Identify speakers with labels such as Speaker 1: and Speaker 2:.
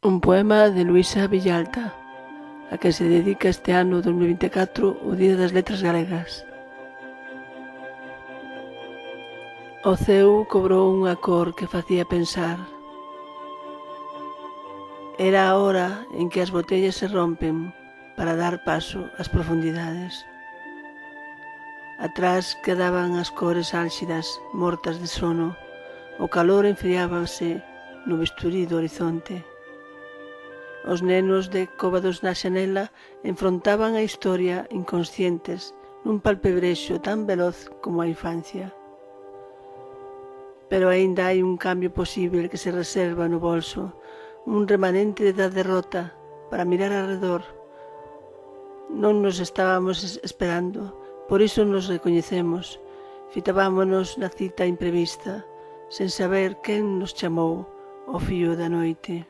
Speaker 1: Un poema de Luisa Villalta, a que se dedica este ano 2024 o Día das Letras Galegas. O ceo cobrou unha cor que facía pensar. Era a hora en que as botellas se rompen para dar paso ás profundidades. Atrás quedaban as cores álxidas, mortas de sono. O calor enfriábase no bisturí do horizonte. Os nenos de cóvados na xanela enfrontaban a historia inconscientes nun palpebrexo tan veloz como a infancia. Pero aínda hai un cambio posible que se reserva no bolso, un remanente da derrota para mirar arredor. Non nos estábamos esperando, por iso nos recoñecemos. Fitabámonos na cita imprevista, sen saber quen nos chamou ao fío da noite.